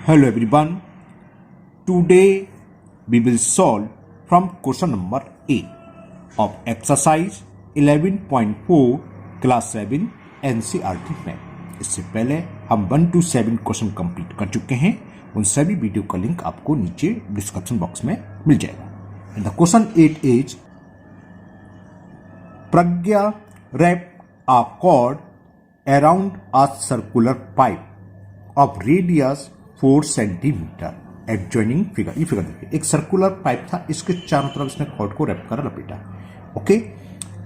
Hello everyone. Today we will solve from question number 8 of exercise 11.4 class 7 NCERT math. इससे पहले हम 1 to 7 question complete कर चुके हैं। उन सभी वीडियो का लिंक आपको नीचे डिस्क्रिप्शन बॉक्स में मिल जाएगा। And the question 8 is Pragya wrapped a cord around a circular pipe of radius 4 centimetre adjoining figure. ये फिगर देखिए, एक सर्कुलर पाइप था, इसके चारों तरफ इसने कॉर्ड को रैप करा, लपेटा। Okay,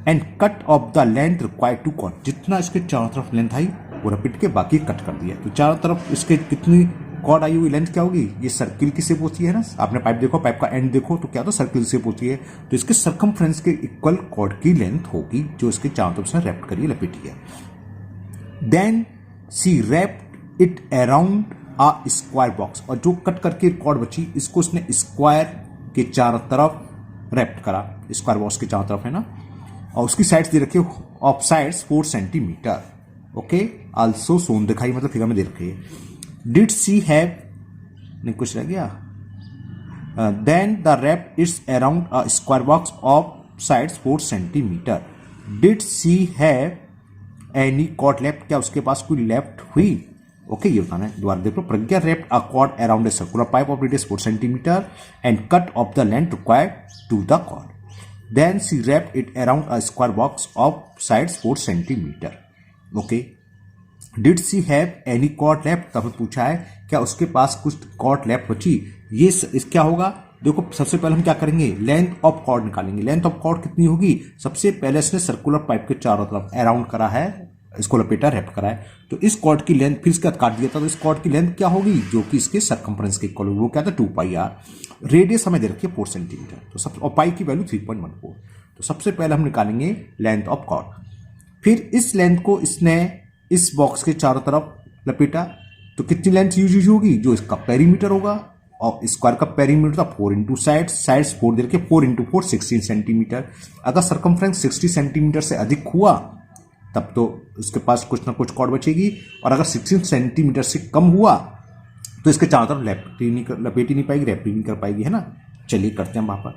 and cut off the length required to cord, जितना इसके चारों तरफ लेंथ आई वो रपेट के बाकी कट कर दिया। तो चारों तरफ इसके कितनी कॉर्ड आई हुई, लेंथ क्या होगी? ये सर्किल की शेप होती है ना, आपने पाइप देखो, पाइप का एंड देखो तो क्या, तो सर्किल शेप होती है। तो इसके सर्कमफ्रेंस के इक्वल कॉर्ड की लेंथ होगी जो इसके चारों तरफ से रैप करिए, लपेटी है। Then she wrapped it around a square box, और जो कट करके कॉर्ड बची इसको उसने स्क्वायर के चारों तरफ रैप्ट करा, स्क्वायर बॉक्स के चारों तरफ है ना, और उसकी साइड्स दे रखी है of sides 4 centimetre. Okay, also shown दिखाई, मतलब फिगर में दे रखी है। डिड सी हैव, नहीं कुछ रह गया, then the wrap its around a square box of sides 4 centimetre. Did she have any cord left, क्या उसके पास कोई लेफ्ट हुई? ओके, ये बताना है। दोबारा देखो, Pragya wrapped a cord around a circular pipe of radius 4 centimetre and cut off the length required to the cord. Then she wrapped it around a square box of sides 4 centimetre. Okay, did she have any cord left, तब पूछा है क्या उसके पास कुछ cord left बची। ये इस क्या होगा, देखो सबसे पहले हम क्या करेंगे, लेंथ ऑफ कॉर्ड निकालेंगे। लेंथ ऑफ कॉर्ड कितनी होगी? सबसे पहले इसने सर्कुलर पाइप के चारों तरफ अराउंड करा है, इसको लपेटा, रैप करा है, तो इस कॉर्ड की लेंथ, फिर इसका काट दिया था, तो इस कॉर्ड की लेंथ क्या होगी जो कि इसके सर्कमफ्रेंस के इक्वल होगी, वो क्या था 2 पाई आर। रेडियस हमें दे रखी है 4 सेंटीमीटर, तो सब, और पाई की वैल्यू 3.14। तो सबसे पहले हम निकालेंगे लेंथ ऑफ कॉर्ड। फिर इस लेंथ को इसने इस बॉक्स के चारों तरफ लपेटा, तो कितनी लेंथ यूज होगी, जो इसका पेरीमीटर होगा, और स्क्वायर का पेरीमीटर था 4 इंटू साइड्स 4 दे रखे, 4 इंटू 4 16 सेंटीमीटर। अगर सर्कमफ्रेंस 60 सेंटीमीटर से अधिक हुआ तब तो उसके पास कुछ ना कुछ कॉर्ड बचेगी, और अगर 16 सेंटीमीटर से कम हुआ तो इसके चारों तरफ लपेटी नहीं पाएगी, रैप नहीं कर पाएगी, है ना। चलिए करते हैं वहां पर।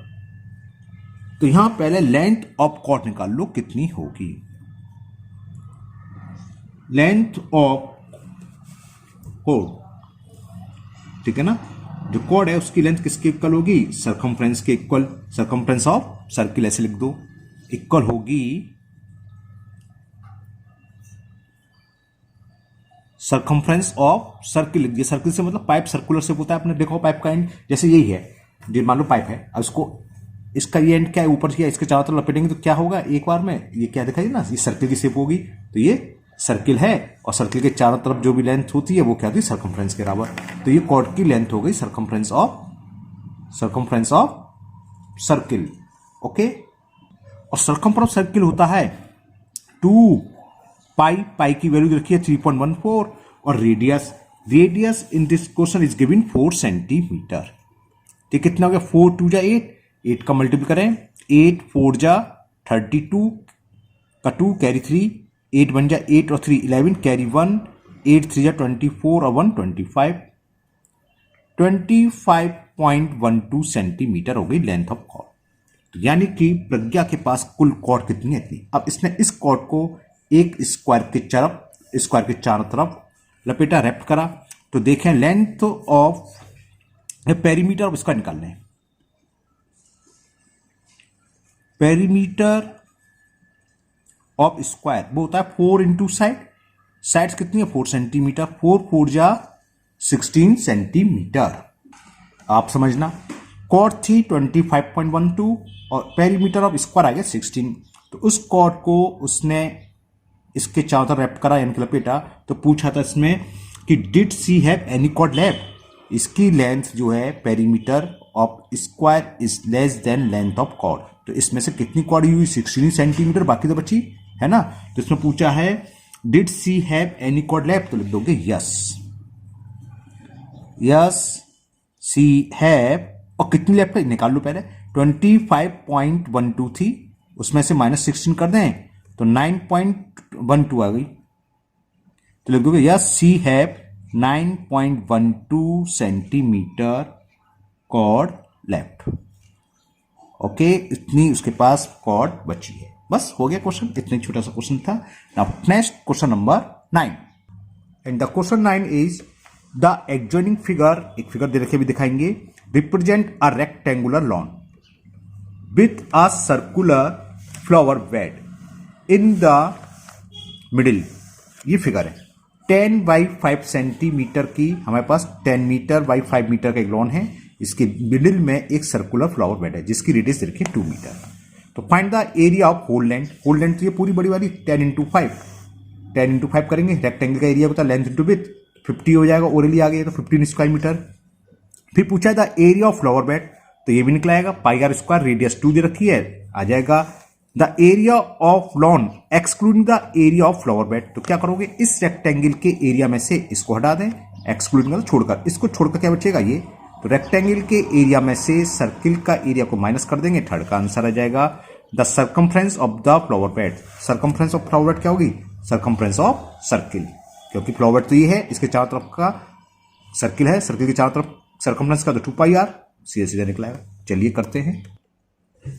तो यहां पहले लेंथ ऑफ कॉर्ड निकाल लो कितनी होगी। लेंथ ऑफ कॉर्ड, ठीक है ना, जो कॉर्ड है उसकी लेंथ किसके इक्वल होगी? सर्कमफ्रेंस के इक्वल। सर्कमफ्रेंस ऑफ सर्किल ऐसे लिख दो, इक्वल होगी सर्कमफ्रेंस ऑफ सर्किल। लिख दिया, सर्किल से मतलब पाइप सर्कुलर से होता है, आपने देखो पाइप का एंड जैसे यही है, जो मान लो पाइप है, अब इसको, इसका ये एंड क्या है, ऊपर किया, इसके चारों तरफ लपेटेंगे तो क्या होगा, एक बार में ये क्या दिखाई ना, ये सर्किल की शेप होगी। तो ये सर्किल है, और सर्किल के चारों तरफ जो भी लेंथ होती है वो क्या होती है, सर्कमफ्रेंस के बराबर। तो ये कॉर्ड की लेंथ हो गई सर्कमफ्रेंस ऑफ सर्किल। ओके, और सर्कमफ्रेंस ऑफ सर्किल होता है 2 पाई की वैल्यू रखी है 3.14, और radius in this question is given 4 centimetre. तो कितना हो गया, 4 2 जा 8 का मल्टीपल करें, 8 4 जा 32 का 2 कैरी 3, 8 1 जा 8 और 3 11 कैरी 1, 8 3 जा 24 और 1 25, 25.12 सेंटीमीटर हो गई लेंथ ऑफ कॉर्ड। यानी कि प्रज्ञा के पास कुल कॉर्ड कितनी है, इतनी। अब इसने इस कॉर्ड को एक स्क्वायर के चारों तरफ लपेटा, रैप करा, तो देखें लेंथ ऑफ पेरीमीटर ऑफ इसका निकालना है। पेरीमीटर ऑफ स्क्वायर वो होता है 4 इंटू साइड्स कितनी है, 4 सेंटीमीटर, 4 4 जा 16 सेंटीमीटर। आप समझना, कॉर्ड थी 25.12 और पेरीमीटर ऑफ स्क्वायर आ गया 16। तो उस कॉर्ड को उसने इसके चारों तरफ रैप करा, यानी कि लपेटा, तो पूछा था इसमें कि did she have any cord left. इसकी लेंथ जो है perimeter of square is less than length of cord, तो इसमें से कितनी कॉर्ड हुई, 16 सेंटीमीटर, बाकी तो बची है ना। तो इसमें पूछा है did she have any cord left, तो लिख दोगे यस सी हैव, और कितनी लेफ्ट है निकाल लो पहले, 25.12 थी, उसमें से -16 कर दें तो 9.12 आ गई। तो लिख दोगे yes she have 9.12 centimetre cord left. Okay, इतनी उसके पास कॉर्ड बची है। बस हो गया क्वेश्चन, इतना छोटा सा क्वेश्चन था। Now next question number 9, and the question 9 is the adjoining figure, एक फिगर दे रखे भी दिखाएंगे, represent a rectangular lawn with a circular flower bed in the middle. ये फिगर है 10 बाई 5 सेंटीमीटर की, हमारे पास 10 मीटर बाई 5 मीटर का एक लॉन है। इसके मिडिल में एक सर्कुलर फ्लावर बेड है जिसकी रेडियस देखिए 2 मीटर। तो find the area of whole length. Whole length तो ये पूरी बड़ी वाली 10 इंटू 5 करेंगे। रेक्टेंगल का एरिया बता, लेंथ इंटू विड्थ 50 हो जाएगा, ओरली आ गया तो 15 स्क्वायर मीटर। फिर पूछा है the area of flower bed, तो ये भी निकला आएगा पाई आर स्क्वायर, रेडियस 2 दे रखी है, आ जाएगा the area of lawn excluding the area of flower bed. तो क्या करोगे, इस रेक्टेंगल के एरिया में से इसको हटा दें, एक्सक्लूडिंग मतलब छोड़कर, इसको छोड़कर क्या बचेगा ये, तो रेक्टेंगल के एरिया में से सर्किल का एरिया को माइनस कर देंगे। थर्ड का आंसर आ जाएगा the circumference of the flower bed. Circumference of flower bed क्या होगी, सर्कमफ्रेंस ऑफ सर्किल, क्योंकि फ्लावर बेड तो ये है, इसके चारों तरफ का सर्किल है, सर्किल के चारों तरफ सर्कमफ्रेंस का तो 2 पाई आर, सीधा सीधा निकलाएगा। चलिए करते हैं।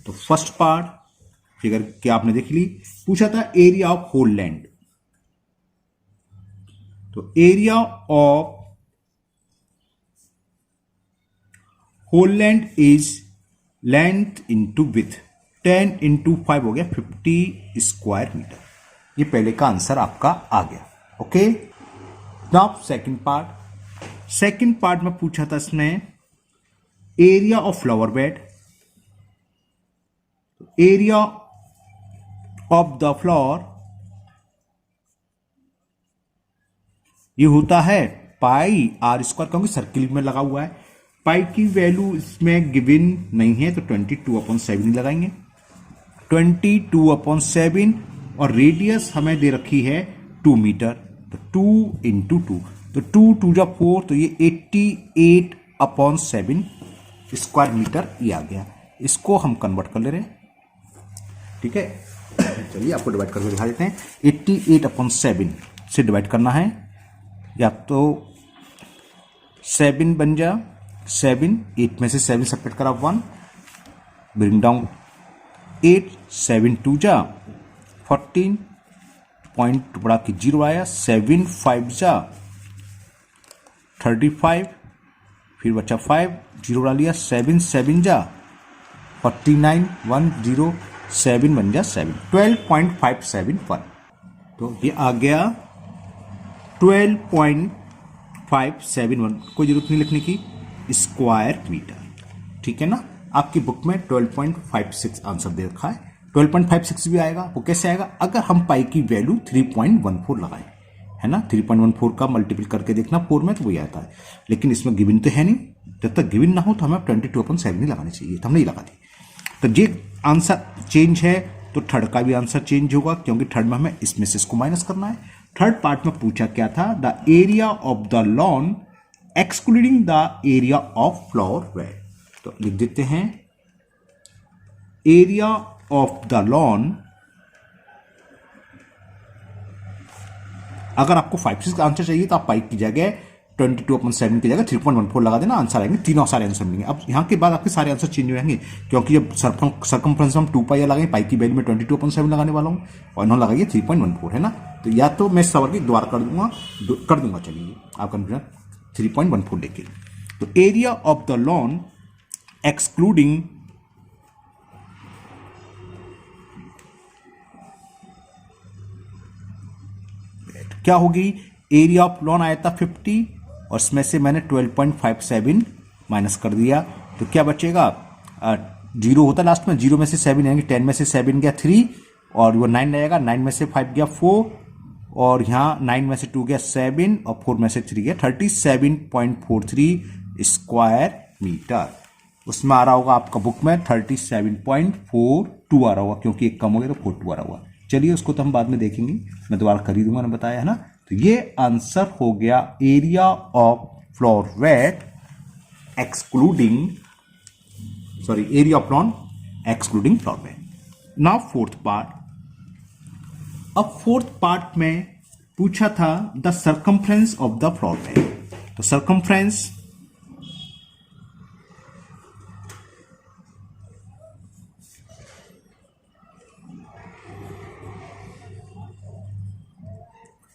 तो फर्स्ट पार्ट फिगर क्या आपने देख ली, पूछा था एरिया ऑफ होल लैंड। तो area of whole land is length into width, 10 into 5 हो गया 50 स्क्वायर मीटर। ये पहले का आंसर आपका आ गया। Okay, now second part. Second part में पूछा था इसने area of flower bed. Area of the flower ये होता है पाई आर स्क्वायर, क्योंकि सर्किल में लगा हुआ है। पाई की वैल्यू इसमें गिवन नहीं है तो 22/7 लगाएंगे, 22/7, और रेडियस हमें दे रखी है 2 मीटर, तो 2 इंटू 2, तो 2 2 जा 4, तो ये 88/7 स्क्वायर मीटर ये आ गया। इसको हम कन्वर्ट कर ले रहे हैं, ठीक है। चलिए आपको डिवाइड करके दिखा देते हैं। 88/7 से डिवाइड करना है, या तो 7 बन जा 7, 8 में से 7 सब्ट्रैक्ट करा 1, ब्रिंग डाउन 8, 7 2 जा 14, पॉइंट बढ़ा के 0 आया, 7 5 जा 35, फिर बचा 5, 0 बढ़ा लिया, 7 7 जा 49, 1 0, 7 बन जा 7, 12.571। तो ये आ गया 12.571, कोई जरूरत नहीं लिखने की, स्क्वायर मीटर, ठीक है ना। आपकी बुक में 12.56 आंसर दे रखा है, 12.56 भी आएगा। वो कैसे आएगा, अगर हम पाई की वैल्यू 3.14 लगाएं, है ना, 3.14 का मल्टीपल करके देखना 4 में, तो वही आता है। लेकिन इसमें गिवन तो है नहीं, जब तक गिवन ना हो तो हमें 22/7 नहीं लगानी चाहिए, तो हम नहीं लगा दी। तो ये आंसर चेंज है, तो थर्ड का भी आंसर चेंज होगा, क्योंकि थर्ड में हमें इसमें से इसको माइनस करना है। थर्ड पार्ट में पूछा क्या था, the area of the lawn excluding the area of flower bed. तो लिख देते हैं एरिया ऑफ द लॉन, अगर आपको 5 का आंसर चाहिए तो आप पाई की जगह 22/7 की जगह 3.14 लगा देना, आंसर आएंगे, तीनों सारे आंसर मिलेंगे। अब यहां के बाद आपके सारे आंसर चेंज हो जाएंगे, क्योंकि जब सर्कमफ्रेंस हम 2 पाई लगाएंगे, पाई की वैल्यू में 22/7 लगाने वाला हूं, और इन्होंने लगाइए 3.14, है ना। तो या तो मैं सवाल की द्वारा कर दूंगा, चलिए आप कंफ्यूजन 3.14 लेके। तो area of the lawn excluding क्या होगी, एरिया ऑफ लॉन आया था 50, और इसमें से मैंने 12.57 माइनस कर दिया, तो क्या बचेगा, 0 होता लास्ट में, 0 में से 7 आएंगे, 10 में से 7 गया 3, और वो 9 रहेगा, 9 में से 5 गया 4, और यहाँ 9 में से 2 गया 7, और 4 में से 3 गया 37.43 स्क्वायर मीटर। उसमें आ रहा होगा आपका बुक में 37.42 आ रहा होगा, क्योंकि एक कम हो गया तो 42 आ रहा होगा। चलिए उसको तो हम बाद में देखेंगे, मैं दोबारा कर ही दूंगा, मैंने बताया है ना। तो ये आंसर हो गया area of flower bed excluding, sorry, area of lawn excluding flower bed. Now fourth part. अब फोर्थ पार्ट में पूछा था the circumference of the flower bed. तो सर्कमफ्रेंस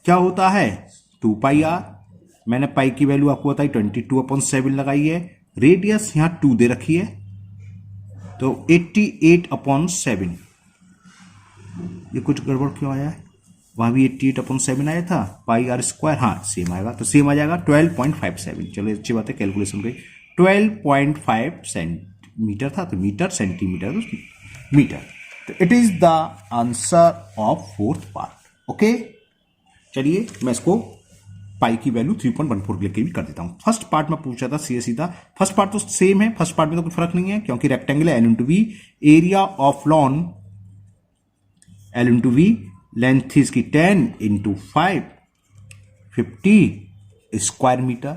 क्या होता है 2πr। मैंने पाई की वैल्यू आपको बताई 22/7 लगाई है। रेडियस यहां 2 दे रखी है तो 88/7। ये कुछ गड़बड़ क्यों आया है, वहां भी 88/7 आया था। पाई आर स्क्वायर हाँ सेम आएगा, तो सेम आ जाएगा 12.57। चलो अच्छी बात है, कैलकुलेशन गई। 12.5 सेंटीमीटर था तो मीटर, सेंटीमीटर तो मीटर। तो it is the answer of fourth part. Okay, चलिए मैं इसको पाई की वैल्यू 3.14 लेके भी कर देता हूं। फर्स्ट पार्ट में पूछा था सीधा सीधा, फर्स्ट पार्ट तो सेम है, फर्स्ट पार्ट में तो कोई फर्क नहीं है क्योंकि रेक्टेंगल है। L into B, area of lawn L into B, length इसकी 10 इंटू 5 50 स्क्वायर मीटर।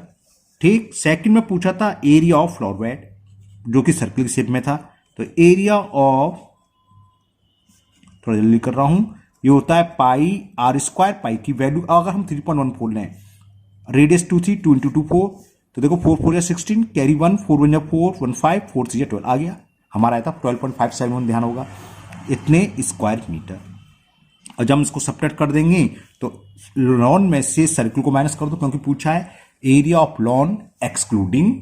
ठीक, सेकंड में पूछा था एरिया ऑफ फ्लोर वेट जो कि सर्किल शेप में था। तो एरिया ऑफ, थोड़ा जल्दी कर रहा हूं, ये होता है पाई आर स्क्वायर। पाई की वैल्यू अगर हम 3.14 लें, रेडियस 2 थी, 2 इंटू 2 4, तो देखो 4 4 या 16, कैरी 1, 4 1 या 4 1 5, 4 3 या 12 आ गया। हमारा आया था 12.57, ध्यान होगा इतने स्क्वायर मीटर। और जब हम इसको सब्ट्रैक्ट कर देंगे तो लॉन में से सर्किल को माइनस कर दो क्योंकि पूछा है area of lawn excluding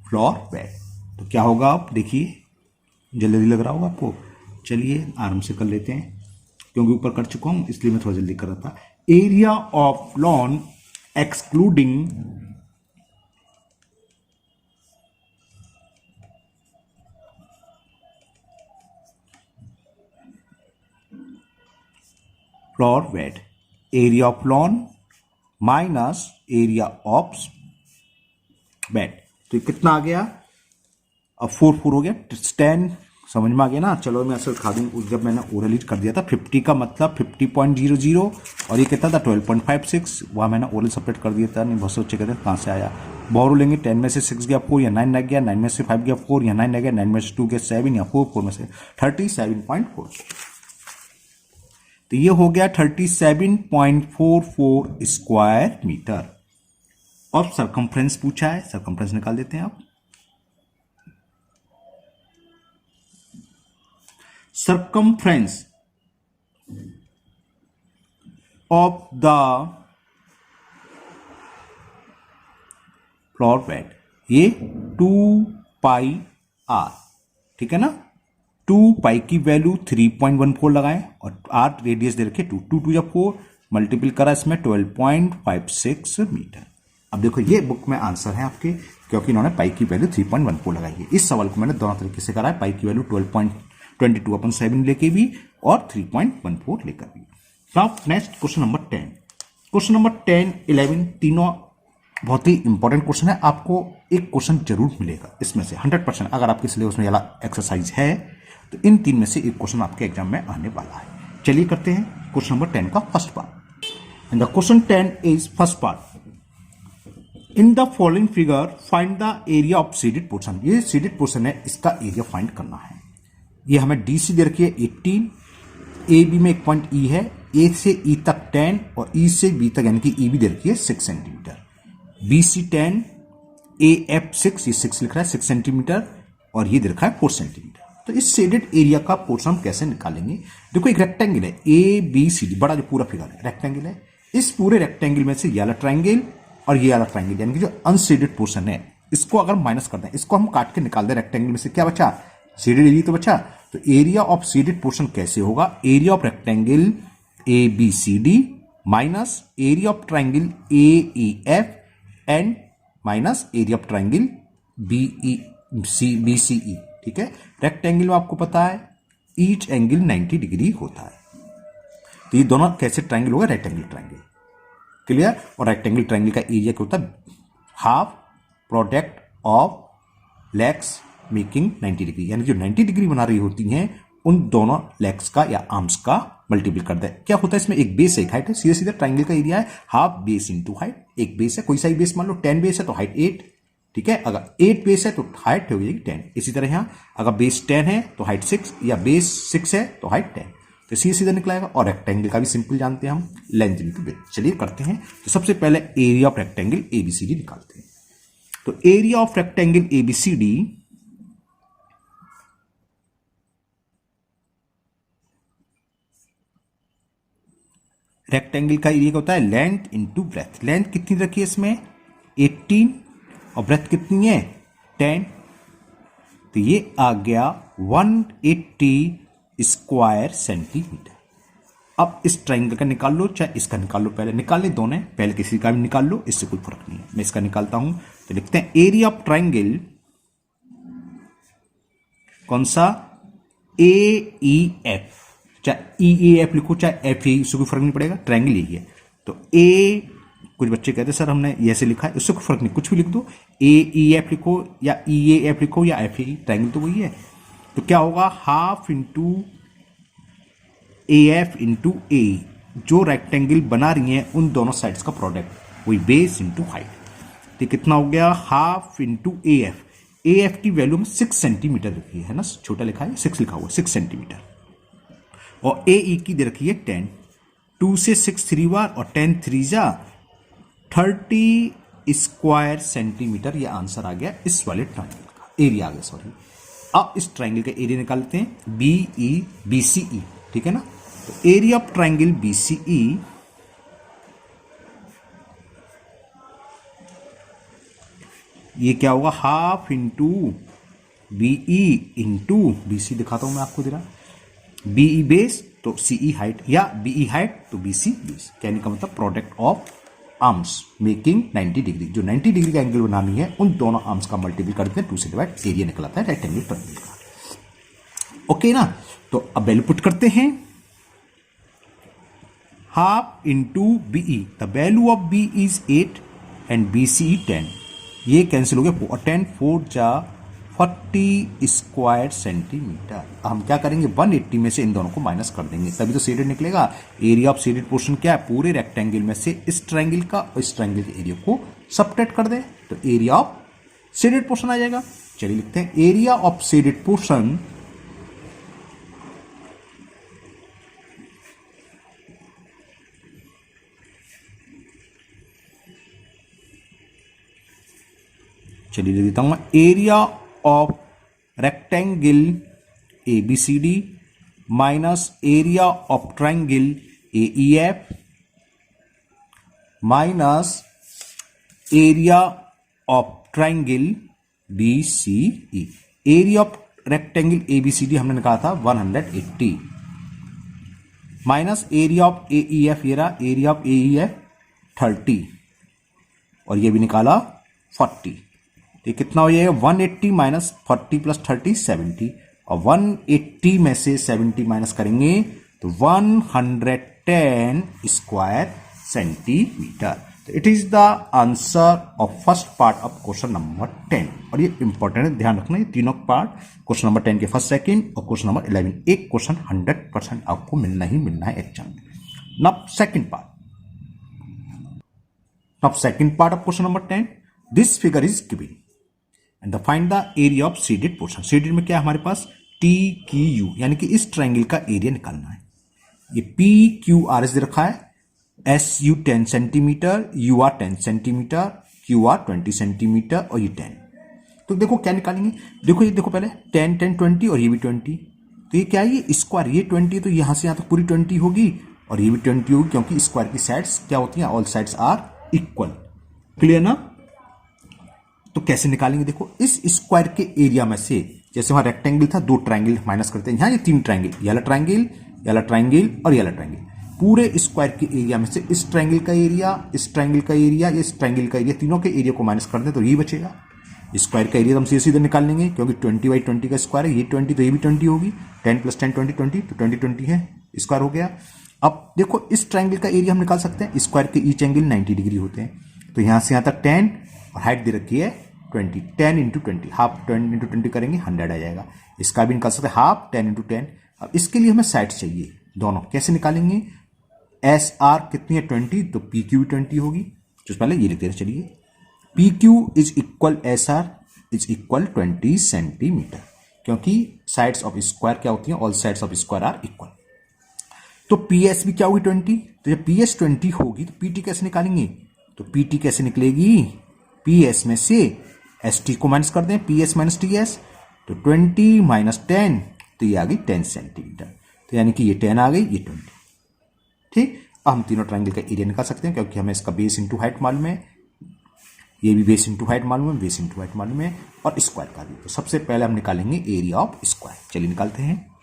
flower bed. तो क्या होगा आप देखिए, जल्दी लग रहा होगा आपको। चलिए आराम से कर लेते हैं क्योंकि ऊपर कर चुका हूं इसलिए मैं थोड़ा जल्दी कर रहा था। Area of lawn excluding flower bed, area of lawn minus area of bed. तो कितना आ गया, अब 4 4 हो गया, 10 समझ में आ गया ना। चलो मैं ऐसे दिखा दूं, जब मैंने ओरली कर दिया था 50 का मतलब 50.00 और ये कितना था 12.56, वहाँ मैंने ओरल सेपरेट कर दिया था। नहीं बहुत से बच्चे कहते हैं कहाँ से आया, बोरो लेंगे 10 में से 6 गया 4 या 9 रह गया, 9 में से 5 गया 4 या 9 रह गया, 9 में से 2 गया 7 या 4, 4 में से 37.4। तो ये हो गया 37.44 स्क्वायर मीटर। और सर्कमफ्रेंस पूछा है, सर्कमफ्रेंस निकाल देते हैं आप। circumference of the floor weight, ये 2πr, ठीक है ना। 2π की वैल्यू 3.14 लगाएं और r रेडियस दे रखे 2 2 2 या 4 मल्टीपल करा इसमें 12.56 मीटर। अब देखो ये बुक में आंसर है आपके क्योंकि इन्होंने पाई की वैल्यू 3.14 लगाई है। इस सवाल को मैंने दोनों तरीके से करा है, पाई की वैल्यू 12.22/7 लेके भी और 3.14 लेकर भी। Now next question number 10। Question number 10 11 तीनों बहुत ही इंपॉर्टेंट क्वेश्चन है। आपको एक क्वेश्चन जरूर मिलेगा इसमें से 100%। अगर आपके सिलेबस में वाला एक्सरसाइज है तो इन 3 में से एक क्वेश्चन आपके एग्जाम में आने वाला है। चलिए करते हैं क्वेश्चन नंबर 10 का first part. And the question 10 is first part. In the following figure find the area of shaded portion. ये शेडेड पोर्शन है, इसका एरिया फाइंड करना है। ये हमें डी सी दे रखी है 18, ए बी में एक पॉइंट ई है, ए से ई तक 10 और ई से बी तक यानी कि ई भी दे रखी है 6 centimetre, B C 10, A F 6, ये 6 लिख रहा है 6 सेंटीमीटर और ये दे रखा है 4 सेंटीमीटर। तो इस शेडेड एरिया का पोर्शन हम कैसे निकालेंगे। देखो एक रेक्टेंगल है ए बी सी डी, बड़ा जो पूरा फिगर है रेक्टेंगल है। इस पूरे रेक्टेंगल में से ये वाला ट्राइंगल और ये वाला ट्राइंगल यानी कि जो अनशेडेड पोर्शन है इसको अगर माइनस कर दें, इसको हम काट के निकाल दें रेक्टेंगल में से, क्या बचा शेडेड एरिया तो बचा। तो एरिया ऑफ शेडेड पोर्शन कैसे होगा, area of rectangle A B C D minus area of triangle A E F and minus area of triangle B E C B C E. ठीक है, rectangle में आपको पता है ईच एंगल 90 डिग्री होता है। तो ये दोनों कैसे ट्राइंगल होगा, रेक्टेंगल ट्राइंगल, क्लियर। और रेक्टेंगल ट्राइंगल का एरिया क्या होता है, half product of legs making 90 degree, यानी जो 90 डिग्री बना रही होती हैं उन दोनों लेग्स का या आर्म्स का मल्टीपल कर दे। क्या होता है इसमें, एक बेस एक हाइट है, सीधे सीधे ट्राइंगल का एरिया है हाफ बेस इंटू हाइट। एक बेस है, कोई सा ही बेस मान लो, 10 बेस है तो हाइट 8, ठीक है। अगर 8 बेस है तो हाइट हो जाएगी 10। इसी तरह यहां अगर बेस 10 है तो हाइट 6 या बेस 6 है तो हाइट 10। तो सीधे सीधा निकलाएगा। और रेक्टेंगल का भी सिंपल जानते हैं हम, लेंथ इंटू विड्थ। चलिए करते हैं। तो सबसे पहले एरिया ऑफ रेक्टेंगल एबीसीडी निकालते हैं। तो area of rectangle ABCD rectangle का एरिया क्या होता है, लेंथ इंटू ब्रेथ। लेंथ कितनी रखी है इसमें 18 और ब्रेथ कितनी है 10, तो ये आ गया 180 स्क्वायर सेंटीमीटर। अब इस ट्राइंगल का निकाल लो, चाहे इसका निकाल लो, पहले निकाल ले दोनों, पहले किसी का भी निकाल लो, इससे कोई फर्क नहीं है। मैं इसका निकालता हूं। तो लिखते हैं एरिया ऑफ ट्राइंगल, कौन सा, ए ई एफ, चाहे ई एफ लिखो चाहे एफ ई, उससे कोई फर्क नहीं पड़ेगा, ट्राइंगल यही है। तो ए, कुछ बच्चे कहते हैं सर हमने ऐसे लिखा है, उससे कोई फर्क नहीं, कुछ भी लिख दो, ए ई एफ लिखो या ई ए एफ लिखो या एफ ई, ट्राइंगल तो वही है। तो क्या होगा, half into A F into A, जो रेक्टेंगल बना रही है उन दोनों साइड्स का प्रोडक्ट, वही बेस इंटू हाइट। तो कितना हो गया, half into A F. A F की वैल्यू में 6 सेंटीमीटर रखी है ना, छोटा लिखा है, 6 लिखा हुआ, 6 सेंटीमीटर। और ए ई की दे रखी है 10, 2 से 6 3 बार और 10 3 जा 30 स्क्वायर सेंटीमीटर। ये आंसर आ गया इस वाले ट्राइंगल का, एरिया आ गया, सॉरी। अब इस ट्राइंगल का एरिया निकालते हैं, B E B C E, ठीक है ना। तो area of triangle B C E ये क्या होगा, half into BE into BC, दिखाता हूं मैं आपको जरा, बीई बेस तो सीई हाइट, या बीई हाइट तो बीसी बेस। कहने का मतलब product of arms making 90 degree, जो 90 डिग्री का एंगल बनानी है उन दोनों आर्म्स का मल्टीपल करते हैं 2 से डिवाइड, एरिया निकलता है रेक्टेंगल ट्रायंगल का। ओके ना। तो अब वैल्यू पुट करते हैं, half into BE, the value of B is 8 and B C 10, ये कैंसिल हो गया, और 10 4 जा 40 स्क्वायर सेंटीमीटर। हम क्या करेंगे, 180 में से इन दोनों को माइनस कर देंगे, तभी तो शेडेड निकलेगा। एरिया ऑफ शेडेड पोर्शन क्या है, पूरे रेक्टेंगल में से इस ट्रायंगल का और इस ट्रायंगल के एरिया को सबट्रैक्ट कर दे, तो एरिया ऑफ शेडेड पोर्शन आ जाएगा। चलिए लिखते हैं, एरिया ऑफ शेडेड पोर्शन चलिए लिख देता हूं मैं, area of rectangle A B C D minus area of triangle A E F minus area of triangle B C E. Area of rectangle A B C D हमने निकाला था 180 minus area of A E F, ये रहा area of A E F 30 और ये भी निकाला 40। ये कितना हो जाएगा, 180 माइनस 40 प्लस 30 70, और 180 में से 70 माइनस करेंगे तो 110 स्क्वायर सेंटीमीटर। तो it is the answer of first part of question number 10। और ये इंपॉर्टेंट है, ध्यान रखना, ये तीनों पार्ट क्वेश्चन नंबर 10 के फर्स्ट सेकंड और क्वेश्चन नंबर 11, एक क्वेश्चन 100% आपको मिलना ही मिलना है एग्जाम में। Now second part of question number 10, this figure is given and the find the area of shaded portion. Shaded में क्या है हमारे पास, टी क्यू यू, यानी कि इस ट्रायंगल का एरिया निकालना है। ये पी क्यू आर एस दे रखा है, S U 10 centimetre, U R 10 centimetre, Q R 20 centimetre और ये 10। तो देखो क्या निकालेंगे, देखो ये देखो पहले 10 10 20 और ये भी 20, तो ये क्या है, ये स्क्वायर, ये 20 तो यहां से यहां तक पूरी 20 होगी और ये भी 20 होगी, क्योंकि स्क्वायर की साइड्स क्या होती हैं, all sides are equal. Clear ना। तो कैसे निकालेंगे, देखो इस स्क्वायर के एरिया में से, जैसे वहां रेक्टेंगल था, 2 ट्रायंगल माइनस करते हैं, यहां ये 3 triangle, yellow triangle, yellow triangle और येलो ट्रायंगल, पूरे स्क्वायर के एरिया में से इस ट्रायंगल का एरिया, इस ट्रायंगल का एरिया, इस ट्रायंगल का एरिया, तीनों के एरिया को माइनस कर दें तो ये बचेगा। स्क्वायर का एरिया हम सीधे सीधे निकाल लेंगे, क्योंकि 20/20 का स्क्वायर है, ये 20 तो ये भी 20 होगी, 10 + 10 20 20, तो 20 20 है, स्क्वायर हो गया। अब देखो इस ट्रायंगल का एरिया हम निकाल सकते हैं, स्क्वायर के ईच एंगल 90 डिग्री होते हैं, तो यहां से यहां तक 10 और हाइट दे रखी है 20, 10 × 20, हाफ 10 × 20 करेंगे 100 आ जाएगा। इसका भी निकाल सकते हैं, हाफ 10 × 10। अब इसके लिए हमें साइड चाहिए दोनों, कैसे निकालेंगे, एस आर कितनी है 20, तो पी क्यू 20 होगी, तो पहले ये लिखते हैं। चलिए P Q is equal S R is equal 20 centimetre, क्योंकि साइड्स ऑफ स्क्वायर क्या होती हैं, all sides of square are equal. तो पी एस भी क्या होगी 20। तो जब पी एस 20 होगी तो पी टी कैसे निकालेंगे, तो पी टी कैसे निकलेगी, पी एस में से एस टी को माइनस कर दें, P S minus T S, तो 20 माइनस 10, तो ये आ गई 10 सेंटीमीटर। तो यानी कि ये 10 आ गई, ये 20। ठीक, अब हम तीनों ट्रायंगल का एरिया निकाल सकते हैं क्योंकि हमें इसका बेस इंटू हाइट मालूम है, ये भी बेस इंटू हाइट मालूम है, बेस इंटू हाइट मालूम है, और स्क्वायर का भी। तो सबसे पहले हम निकालेंगे एरिया ऑफ स्क्वायर। चलिए निकालते हैं।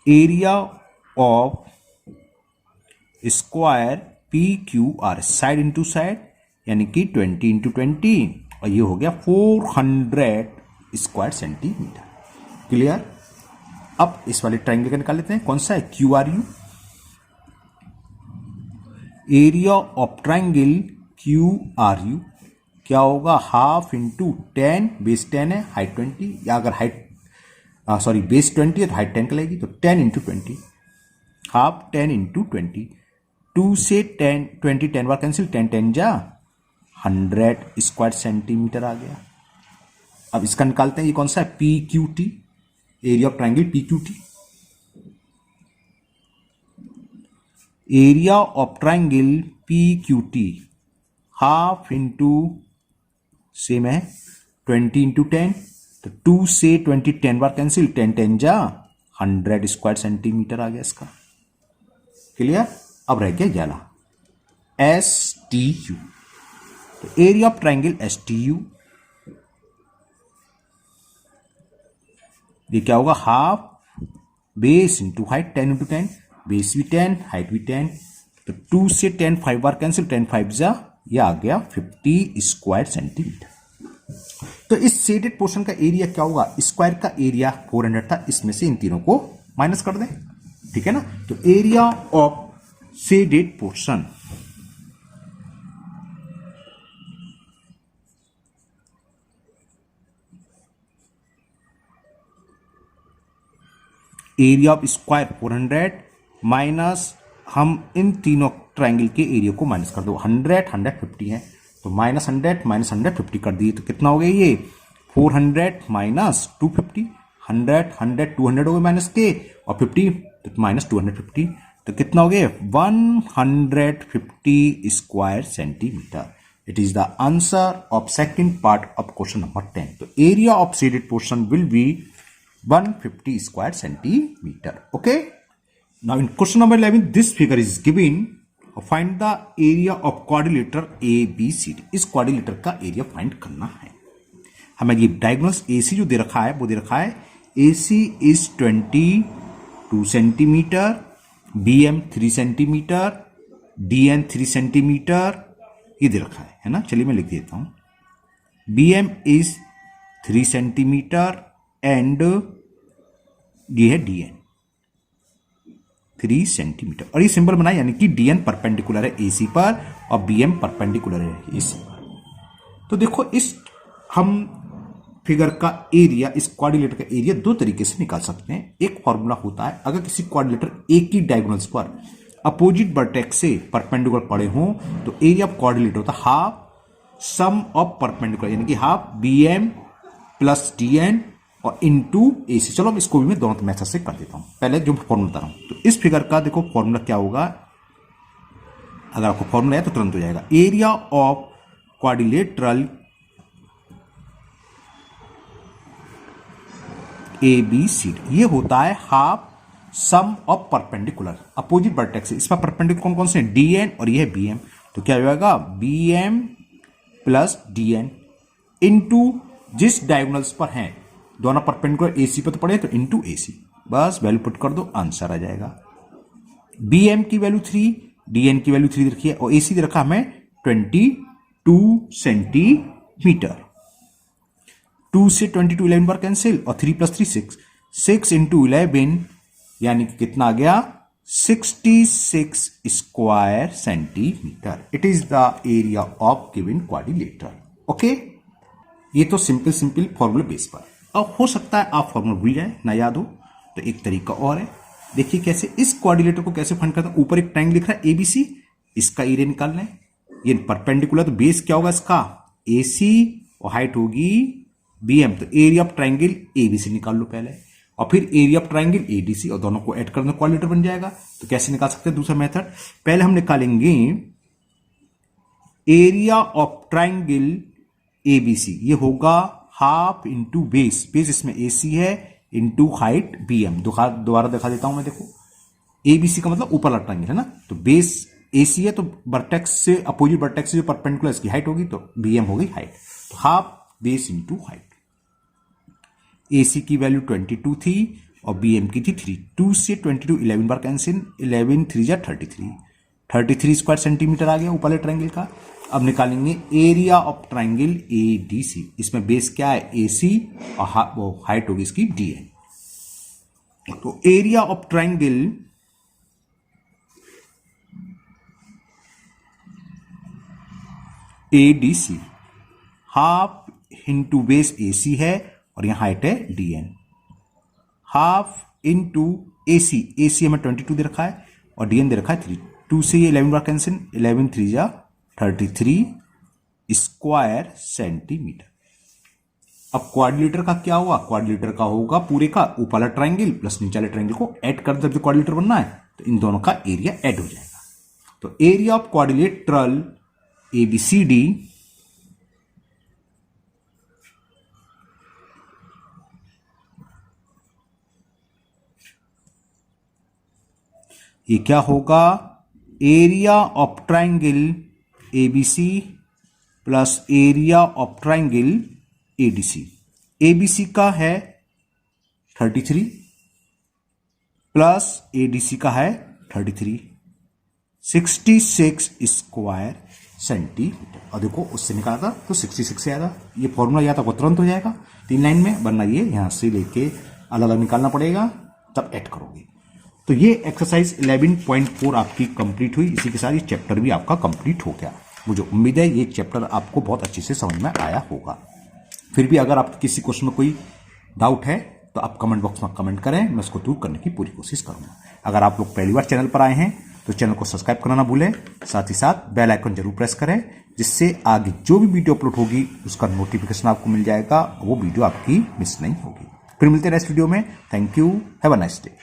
Area of square P Q are, side into side, यानी कि 20 इंटू 20, और ये हो गया 400 स्क्वायर सेंटीमीटर। क्लियर। अब इस वाले ट्रायंगल का निकाल लेते हैं, कौन सा है, Q R you. Area of triangle Q R you क्या होगा, हाफ इंटू 10, बेस 10 है, हाइट 20, या अगर हाइट सॉरी बेस 20 है तो हाइट 10 कहलाएगी, तो 10 इंटू 20, हाफ 10 इंटू 20, 2 से 10 20 10 बार कैंसिल, 10 10 जा 100 स्क्वायर सेंटीमीटर आ गया। अब इसका निकालते हैं, ये कौन सा है, P Q T, area of triangle P Q T. Area of triangle P Q T half into same है 20 इंटू 10, तो 2 से 20 10 बार कैंसिल, 10 10 जा 100 स्क्वायर सेंटीमीटर आ गया इसका। क्लियर। अब रह गया याला एस टी यू। तो area of triangle S T U, ये क्या होगा, half base into height, 10 into 10, base भी 10 हाइट भी 10, तो 2 से 10 5 बार कैंसिल, 10 5 जा, ये आ गया 50 स्क्वायर सेंटीमीटर। तो इस शेडेड पोर्शन का एरिया क्या होगा, स्क्वायर का एरिया 400 था, इसमें से इन तीनों को माइनस कर दें, ठीक है ना। तो area of shaded portion, area of square 400 minus, हम इन तीनों ट्रायंगल के एरिया को माइनस कर दो, 100 150 है, तो माइनस 100 माइनस 150 कर दिए, तो कितना हो गया ये 400 माइनस 250, 100 100 200 हो गए माइनस के, और 50 तो माइनस 250, तो कितना हो गया 150 square centimetre. It is the answer of second part of question number 10। तो area of shaded portion will be 150 square centimeter. Okay. Now in question number 11, this figure is given. Find the area of quadrilateral ABCD. इस quadrilateral का area find करना है हमें। ये diagonals AC जो दे रखा है वो दे रखा है AC is 22 centimetre, BM 3 centimetre, DN 3 centimetre, ये दे रखा है ना। चलिए मैं लिख देता हूं, BM is 3 सेंटीमीटर एंड ये है DN 3 सेंटीमीटर, और ये सिंबल बना यानी कि DN परपेंडिकुलर है AC पर और BM परपेंडिकुलर है AC पर। तो देखो इस हम फिगर का एरिया, इस क्वाड्रिलेटर का एरिया दो तरीके से निकाल सकते हैं। एक फॉर्मूला होता है, अगर किसी क्वाड्रिलेटर एक ही डायगोनल्स पर अपोजिट वर्टेक्स से परपेंडिकुलर पड़े हों तो एरिया ऑफ क्वाड्रिलेटर होता है हाफ सम ऑफ परपेंडिकुलर, यानी कि हाफ BM प्लस DN और इनटू AC। चलो अब इसको भी मैं दोनों मेथड से कर देता हूं। पहले जो फॉर्मूला बता रहा हूं, तो इस फिगर का देखो फॉर्मूला क्या होगा, अगर आपको फॉर्मूला है तो तुरंत हो जाएगा। एरिया ऑफ क्वाड्रिलेटरल ABCD ये होता है half sum of perpendicular, opposite vertex से। इसमें परपेंडिकुलर कौन कौन से हैं, DN और ये है BM, तो क्या हो जाएगा BM प्लस DN इनटू जिस डायगोनल्स पर हैं, दोनों परपेंडिकुलर AC पर तो पड़े तो इनटू AC, बस वैल्यू पुट कर दो, आंसर आ जाएगा। BM की वैल्यू 3, DN की वैल्यू 3 रखी है और AC दे रखा हमें 22 सेंटीमीटर। 2 से 22 11 बार कैंसिल और 3 प्लस 3 6, 6 इंटू 11 यानी कि कितना आ गया 66 square centimetre. It is the area of given quadrilateral. Okay, ये तो सिंपल फॉर्मूला बेस पर। अब हो सकता है आप फॉर्मूला भूल जाए, ना याद हो, तो एक तरीका और है, देखिए कैसे इस क्वाड्रिलेटर को कैसे फाइंड करते हैं। ऊपर एक ट्रायंगल लिख रहा है ABC, इसका एरिया निकालना है, ये परपेंडिकुलर, तो बेस क्या होगा इसका AC और हाइट होगी BM, तो एरिया ऑफ ट्रायंगल ABC निकाल लो पहले। और फिर एरिया ऑफ ट्राइंगल एडीसी और दोनों को ऐड कर दो, क्वाड्रिलेटर बन जाएगा। तो कैसे निकाल सकते हैं दूसरा मेथड, पहले हम निकालेंगे एरिया ऑफ ट्राइंगल एबीसी, ये होगा हाफ इंटू बेस, बेस इसमें एसी है इंटू हाइट बीएम। दोबारा दिखा देता हूं मैं, देखो एबीसी का मतलब ऊपर वाला ट्राइंगल है ना, तो बेस एसी है तो वर्टेक्स से अपोजिट वर्टेक्स से जो परपेंडिकुलर इसकी हाइट होगी तो बीएम होगी हाइट, तो half base into height. AC की वैल्यू 22 थी और बीएम की थी 3, 2 से 22 11 बार कैंसिल, 11 3 जा 33 स्क्वायर सेंटीमीटर आ गया ऊपर वाले ट्राइंगल का। अब निकालेंगे एरिया ऑफ ट्राइंगल एडीसी, इसमें बेस क्या है एसी और वो हाइट होगी इसकी डीएन। तो area of triangle ADC half into base AC है और यहां हाइट है DN, half into AC, AC हमें 22 दे रखा है और डीएन दे रखा है 3, 2 से ये 11 बार कैंसिल, 11 3 जा 33 स्क्वायर सेंटीमीटर। अब क्वाड्रिलेटर का क्या होगा, क्वाड्रिलेटर का होगा पूरे का ऊपर वाला ट्राइंगल प्लस नीचे वाले ट्राइंगल को ऐड कर, जब क्वाड्रिलेटर बनना है तो इन दोनों का एरिया ऐड हो जाएगा। तो एरिया ऑफ क्वाड्रिलेटरल एबीसीडी ये क्या होगा, area of triangle ABC plus area of triangle ADC. ABC का है 33 प्लस एडीसी का है 33, 66 स्क्वायर सेंटीमीटर। और देखो उससे निकाला था तो 66 से आया था, ये फॉर्मूला या तो तुरंत हो जाएगा 3 लाइन में, वरना ये यहां से लेके अलग अलग निकालना पड़ेगा तब ऐड करोगे। तो ये एक्सरसाइज 11.4 आपकी कंप्लीट हुई, इसी के साथ ये चैप्टर भी आपका कंप्लीट हो गया। मुझे उम्मीद है ये चैप्टर आपको बहुत अच्छे से समझ में आया होगा। फिर भी अगर आप किसी क्वेश्चन में कोई डाउट है तो आप कमेंट बॉक्स में कमेंट करें, मैं उसको दूर करने की पूरी कोशिश करूंगा। अगर आप लोग पहली बार चैनल पर आए हैं तो चैनल को सब्सक्राइब करना ना भूलें, साथ ही साथ बेल आइकन जरूर प्रेस करें, जिससे आगे जो भी वीडियो अपलोड होगी उसका नोटिफिकेशन आपको मिल जाएगा, वो वीडियो आपकी मिस नहीं होगी। फिर मिलते हैं नेक्स्ट वीडियो में। Thank you, have a nice day.